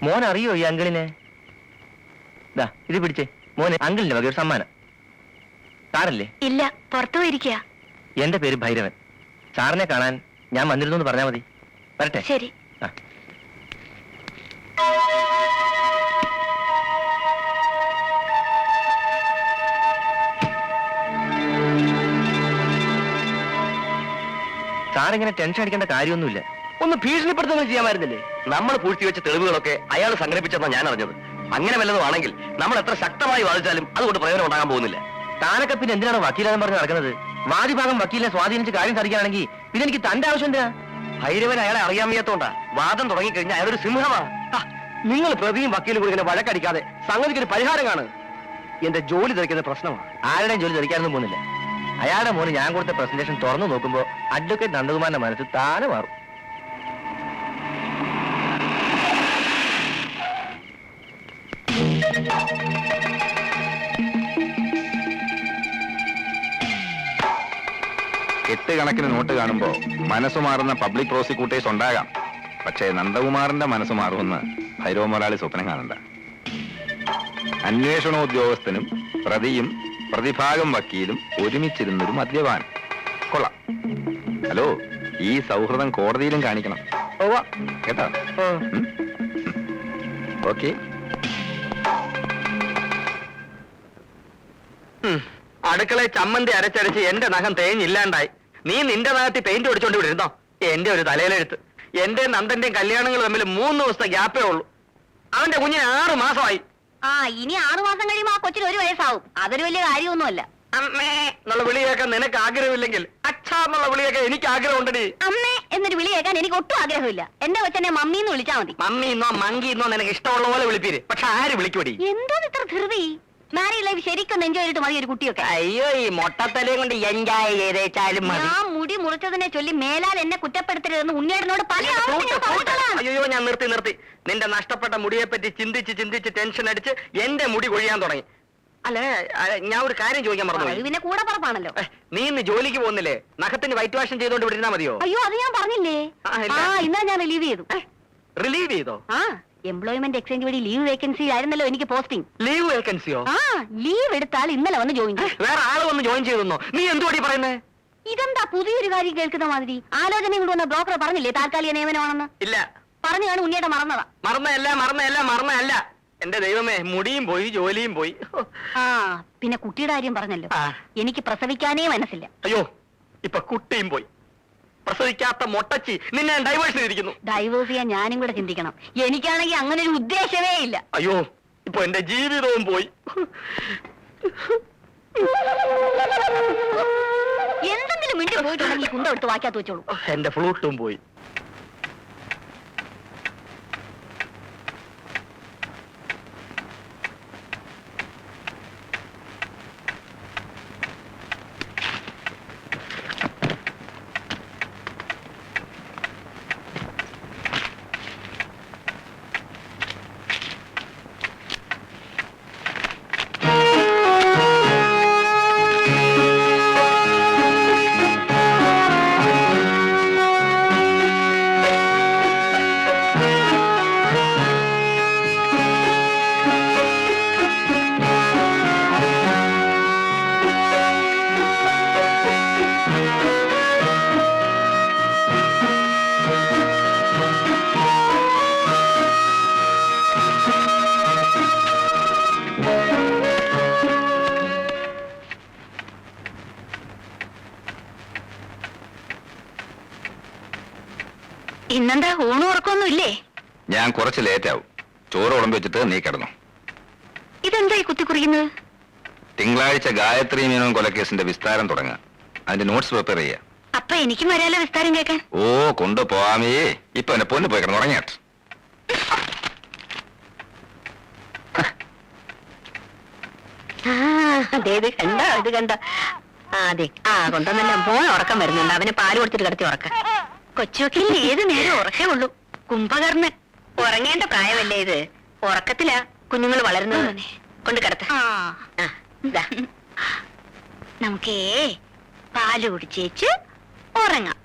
മോൻ അറിയോ ഈ അങ്കിളിനെ? ഇത് പിടിച്ചേ മോനെ, അങ്കിളിന്റെ വക ഒരു സമ്മാനം. സാറല്ലേ? ഇല്ല, പുറത്തു പോയിരിക്കുക. എന്റെ പേര് ഭൈരവൻ. സാറിനെ കാണാൻ ഞാൻ വന്നിരുന്നു എന്ന് പറഞ്ഞാൽ മതി. വരട്ടെ? ശരി. സാറിങ്ങനെ ടെൻഷൻ അടിക്കേണ്ട കാര്യമൊന്നുമില്ല. ഒന്ന് ഭീഷണിപ്പെടുത്തുന്നത് ചെയ്യാമായിരുന്നില്ലേ? നമ്മൾ പൂഴ്ത്തിവെച്ച തെളിവുകളൊക്കെ അയാൾ സംഘടിപ്പിച്ചെന്നാണ് ഞാൻ അറിഞ്ഞത്. അങ്ങനെ വല്ലതും ആണെങ്കിൽ നമ്മൾ എത്ര ശക്തമായി വാദിച്ചാലും അതുകൊണ്ട് പ്രയോജനം ഉണ്ടാകാൻ പോകുന്നില്ല. താനൊക്കെ പിന്നെ എന്തിനാണ് വക്കീലെന്ന് പറഞ്ഞ് നടക്കുന്നത്? വാദിഭാഗം വക്കീലിനെ സ്വാധീനിച്ച് കാര്യം സാധിക്കുകയാണെങ്കിൽ പിന്നെ എനിക്ക് തന്റെ ആവശ്യം എന്തിനാ? ഭൈരവൻ അയാളെ അറിയാൻ വയ്യാത്തോണ്ടാ. വാദം തുടങ്ങിക്കഴിഞ്ഞാൽ അയാളൊരു സിംഹമാ. നിങ്ങൾ പ്രതിയും വക്കീലും കൂടി ഇങ്ങനെ വഴക്കടിക്കാതെ സംഗതിക്ക് ഒരു പരിഹാരം കാണുക. എന്റെ ജോലി തെറിക്കുന്ന പ്രശ്നമാണ്. ആരുടെയും ജോലി തെറിക്കാനൊന്നും പോകുന്നില്ല. അയാളുടെ മോന് ഞാൻ കൊടുത്ത പ്രസന്റേഷൻ തുറന്നു നോക്കുമ്പോ അഡ്വക്കേറ്റ് നന്ദകുമാറിന്റെ മനസ്സ് താനെ മാറും. കെട്ടുകണക്കിന് നോട്ട് കാണുമ്പോ മനസ്സു മാറുന്ന പബ്ലിക് പ്രോസിക്യൂട്ടേഴ്സ് ഉണ്ടാകാം. പക്ഷേ നന്ദകുമാറിന്റെ മനസ്സ് മാറുമെന്ന് ഭൈരവ മുതലാളി സ്വപ്നം കാണണ്ട. അന്വേഷണോദ്യോഗസ്ഥനും പ്രതിയും പ്രതിഭാഗം വക്കീലും ഒരുമിച്ചിരുന്നൊരു മദ്യപാൻ. കൊള്ളാം. ഹലോ, ഈ സൗഹൃദം കോടതിയിലും കാണിക്കണം കേട്ടോ? ഓക്കെ. അടുക്കളയിൽ ചമ്മന്തി അരച്ചരച്ച് എന്റെ നഖം തേഞ്ഞില്ലാണ്ടായി. നീ നിന്റെ നഖത്തിൽ പെയിന്റ് ഒടിച്ചോണ്ട് ഇവിടെ ഇരുന്നോ? എന്റെ ഒരു തലയിലെഴുത്ത്. എന്റെ നന്ദന്റെയും കല്യാണങ്ങൾ തമ്മിൽ 3 ദിവസത്തെ ഗ്യാപ്പേ ഉള്ളൂ. അവന്റെ കുഞ്ഞിന് 6 മാസമായി. ഇനി 6 മാസം കഴിയുമ്പോ ആ കൊച്ചിന് 1 വയസ്സാവും. അതൊരു വലിയ കാര്യമൊന്നുമല്ല. അമ്മേ എന്നുള്ള വിളി കേൾക്കാൻ നിനക്ക് ആഗ്രഹമില്ലെങ്കിൽ അച്ഛാ എന്നുള്ള വിളി കേൾക്കാൻ എനിക്ക് ആഗ്രഹമുണ്ടടി. അമ്മേ എന്നൊരു വിളി കേൾക്കാൻ എനിക്ക് ഒട്ടും ആഗ്രഹമില്ല. എന്റെ കൊച്ചനെ മമ്മി എന്ന് വിളിച്ചാ മതി. മമ്മിന്നോ മങ്കിന്നോ നിനക്ക് ഇഷ്ടമുള്ള പോലെ വിളിപ്പീര്. പക്ഷെ ആര് വിളിക്കൂടി? എന്തോ ഇത്ര ധൃതി? മാരീഡ് ലൈഫ് ശരിക്കും എൻജോയ് ചെയ്തിട്ട് മതി ഒരു കുട്ടിയൊക്കെ. അയ്യോ, ഈ മൊട്ടത്തലയും കൊണ്ട് എൻജോയ് ചെയ്തേച്ചാലും മതി. ഞാൻ മുടി മുറിച്ചതിനെ ചൊല്ലി മേലാൽ എന്നെ കുറ്റപ്പെടുത്തരുതെന്ന് ഉണ്ണിയേട്ടനോട് പല അയ്യോ, ഞാൻ നിർത്തി. നിന്റെ നഷ്ടപ്പെട്ട മുടിയെ പറ്റി ചിന്തിച്ച് ടെൻഷൻ അടിച്ച് എന്റെ മുടി കൊഴിയാൻ തുടങ്ങി. അല്ലേ, ഞാൻ ഒരു കാര്യം ചോദിക്കാൻ മറന്നു. പിന്നെ കൂടെ പറപ്പാണല്ലോ. നീ ഇന്ന് ജോലിക്ക് പോകുന്നില്ലേ? നഖത്തിന് വൈറ്റ് വാഷൻ ചെയ്തോണ്ട് വിട്ടിരുന്നാ മതിയോ? അയ്യോ, അത് ഞാൻ പറഞ്ഞില്ലേ. ഇന്നാ ഞാൻ റിലീവ് ചെയ്തു. റിലീവ് ചെയ്തോ? എംപ്ലോയ്മെന്റ് എക്സ്ചേഞ്ച് വഴി ലീവ് വേക്കൻസി ആയിരുന്നല്ലോ എനിക്ക് പോസ്റ്റിംഗ്. ലീവ് വേക്കൻസിയോ? ലീവ് എടുത്താൽ ഇന്നലെ വന്ന് ജോയിൻ ചെയ്യും. വേറെ ആള് വന്ന് ജോയിൻ ചെയ്തെന്നോ? നീ എന്തുവാടി പറയുന്നേ? ഇതെന്താ പുതിയൊരു കാര്യം കേൾക്കുന്ന മാതിരി? ആലോചനയും കൊണ്ട് വന്ന ബ്രോക്കർ പറഞ്ഞില്ലേ താൽക്കാലിക നിയമനമാണെന്ന്? ഇല്ല, പറഞ്ഞു കാണും. ഉണ്ണിയേട്ടൻ മറന്നതാ. മറന്നല്ല. എന്റെ ദൈവമേ, മുടിയും പോയി, ജോലിയും പോയി. പിന്നെ കുട്ടിയുടെ കാര്യം പറഞ്ഞല്ലോ. എനിക്ക് പ്രസവിക്കാനേ മനസ്സില്ല. അയ്യോ, ഇപ്പൊ കുട്ടിയും പോയി. പ്രസവിക്കാത്ത മൊട്ടച്ചി നിന്നെ ഡൈവേഴ്സ് ചെയ്തിരിക്കുന്നു. ഡൈവേഴ്സ് ചെയ്യാൻ ഞാനും കൂടെ ചിന്തിക്കണം. എനിക്കാണെങ്കിൽ അങ്ങനെ ഒരു ഉദ്ദേശമേ ഇല്ല. അയ്യോ, ഇപ്പൊ എന്റെ ജീവിതവും പോയി. എന്തെങ്കിലും മിണ്ടി പോയിട്ടുണ്ടെങ്കിൽ കുണ്ട എടുത്ത് വാക്കാത്ത് വെച്ചോളൂ. എന്റെ ഫ്ലൂട്ടും പോയി. ഇന്നെന്താ ഊണും ഉറക്കൊന്നും ഇല്ലേ? ഞാൻ കുറച്ച് ലേറ്റ് ആവും. ചോറ് ഉടമ്പ് വെച്ചിട്ട് നീ കിടന്നു. ഇതെന്തായി കുത്തിക്കുറിക്കുന്നത്? തിങ്കളാഴ്ച ഗായത്രി മീനോൻ കൊലക്കേസിന്റെ വിസ്താരം തുടങ്ങുക. അതിന്റെ നോട്ട്സ് പ്രിപ്പയർ ചെയ്യാം. അപ്പൊ എനിക്കും വരാലോ വിസ്താരം കേൾക്കാൻ? ഓ, കൊണ്ടുപോവാമേ. ഇപ്പൊ എന്നെ പൊന്നു പോയി കിടന്നു ഉറങ്ങിയാട്ട്. ഇത് കണ്ട കൊണ്ടുവന്നല്ല. മോൻ ഉറക്കം വരുന്നുണ്ട്. അവന് പാല് കൊടുത്തിട്ട് കിടത്തി ഉറക്കം. കൊച്ചുവക്കിൽ ഏത് നേരം ഉറക്കേ ഉള്ളൂ. കുംഭകർണൻ ഉറങ്ങേണ്ട പ്രായമല്ലേ ഇത്? ഉറക്കത്തിലാ കുഞ്ഞുങ്ങൾ വളരുന്നത്. കൊണ്ട് കിടത്ത. നമുക്കേ പാല് കുടിച്ചേച്ച് ഉറങ്ങാം.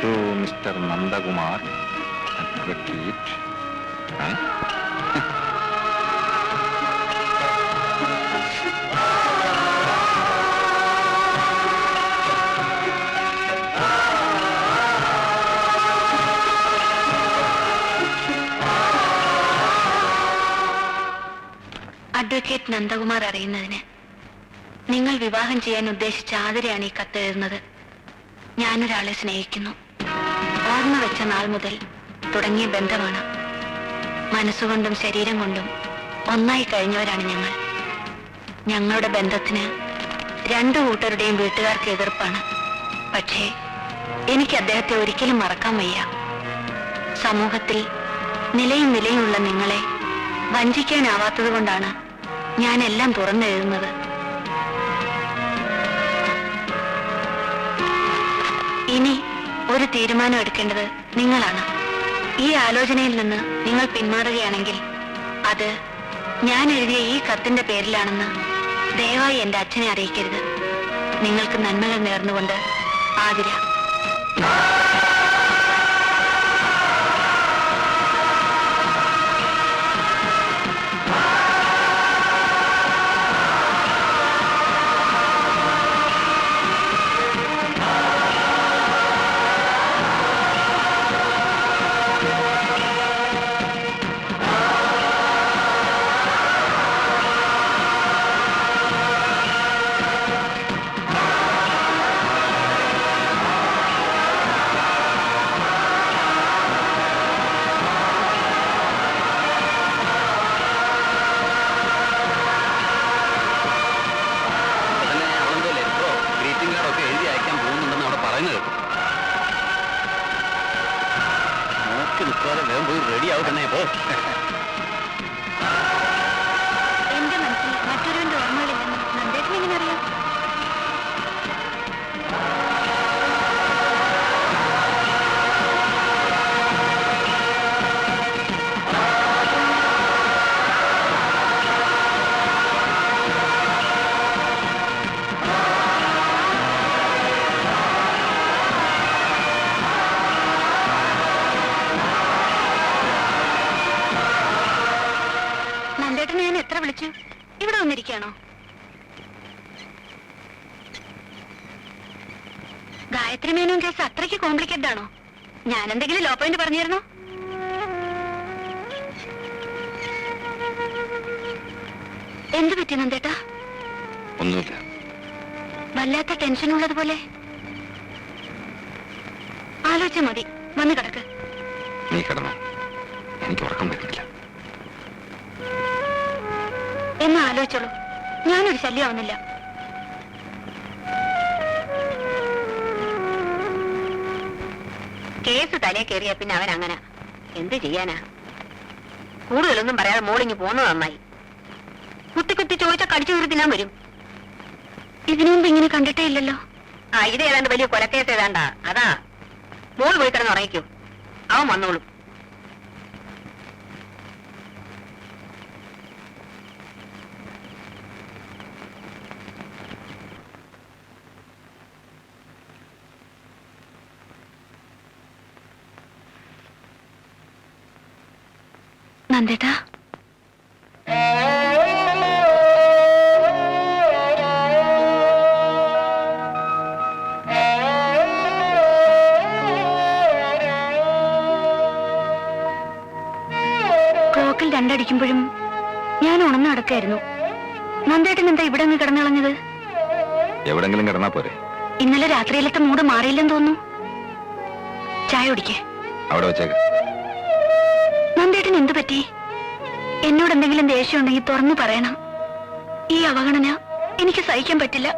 To mister Nandakumar, advocate. Advocate Nandakumar അറിയുന്നതിന് നിങ്ങൾ വിവാഹം ചെയ്യാൻ ഉദ്ദേശിച്ച ആതിരയാണ് ഈ കത്തെഴുതുന്നത്. ഞാനൊരാളെ സ്നേഹിക്കുന്നു. ഓർമ്മ വെച്ച നാൾ മുതൽ തുടങ്ങിയ ബന്ധമാണ്. മനസ്സുകൊണ്ടും ശരീരം കൊണ്ടും ഒന്നായി കഴിഞ്ഞവരാണ് ഞങ്ങൾ. ഞങ്ങളുടെ ബന്ധത്തിന് രണ്ടു കൂട്ടരുടെയും വീട്ടുകാർക്ക് എതിർപ്പാണ്. പക്ഷേ എനിക്ക് അദ്ദേഹത്തെ ഒരിക്കലും മറക്കാൻ വയ്യ. സമൂഹത്തിൽ നിലയും വിലയുമുള്ള നിങ്ങളെ വഞ്ചിക്കാനാവാത്തത് കൊണ്ടാണ് ഞാൻ എല്ലാം തുറന്നെഴുതുന്നത്. ഇനി ഒരു തീരുമാനം എടുക്കേണ്ടത് നിങ്ങളാണ്. ഈ ആലോചനയിൽ നിന്ന് നിങ്ങൾ പിന്മാറുകയാണെങ്കിൽ അത് ഞാൻ എഴുതിയ ഈ കത്തിന്റെ പേരിലാണെന്ന് ദയവായി എന്റെ അച്ഛനെ അറിയിക്കരുത്. നിങ്ങൾക്ക് നന്മകൾ നേർന്നുകൊണ്ട് ആതിര. എന്റെ മനസ്സിൽ മറ്റൊരുവന്റെ ഓർമ്മകളില്ലെന്ന് നന്ദേട്ടൻ എങ്ങനെ അറിയാം? നന്ദേട്ടനെ ഞാൻ എത്ര വിളിച്ചു? ഇവിടെ വന്നിരിക്കുകയാണോ? ഗായത്രി മേനോൻ കേസ് അത്രയ്ക്ക് കോംപ്ലിക്കേറ്റഡ് ആണോ? ഞാൻ എന്തെങ്കിലും ലോ പോയിന്റ് പറഞ്ഞിരുന്നോ? എന്ത് പറ്റി നന്ദേട്ടാ? ഒന്നുമില്ല. വല്ലാത്ത ടെൻഷൻ ഉള്ളതുപോലെ. ആലോചിച്ച മതി, വന്ന് കിടക്ക്. നീ കിടന്നോ, എനിക്ക് ഉറക്കം വരുന്നില്ല. എന്ന് ആലോചിച്ചോളൂ, ഞാനൊരു ശല്യമാവുന്നില്ല. കേസ് തലേ കയറിയ പിന്നെ അവൻ അങ്ങനെ എന്ത് ചെയ്യാനാ? കൂടുതലൊന്നും പറയാതെ മോളിങ്ങി പോന്നത് നന്നായി. കുത്തി കുത്തി ചോദിച്ചാൽ കടിച്ചു കയറി തിന്നാൻ വരും. ഇതിനു മുമ്പ് ഇങ്ങനെ കണ്ടിട്ടേ ഇല്ലല്ലോ. ആ, ഇത് ഏതാണ്ട് വലിയ കൊലക്കേസ് ഏതാണ്ടാ. അതാ മോള് പോയി കിടന്ന് ഉറങ്ങിക്കൂ, അവൻ വന്നോളും. നന്ദേട്ടാ, ക്ലോക്കിൽ രണ്ടടിക്കുമ്പോഴും ഞാൻ ഉണർന്നു നടക്കായിരുന്നു. നന്ദേട്ടൻ എന്താ ഇവിടെ അങ്ങ് കിടന്നിളഞ്ഞത്? എവിടെങ്കിലും കിടന്നാ പോരെ? ഇന്നലെ രാത്രിയിലത്തെ മൂഡ് മാറിയില്ലെന്ന് തോന്നുന്നു. ചായ കുടിക്കേ? അവിടെ വെച്ചേക്ക്. നന്ദേട്ടൻ എന്തു പറ്റി? എന്നോട് എന്തെങ്കിലും ദേഷ്യം ഉണ്ടെങ്കിൽ തുറന്നു പറയണം. ഈ അവഗണന എനിക്ക് സഹിക്കാൻ പറ്റില്ല.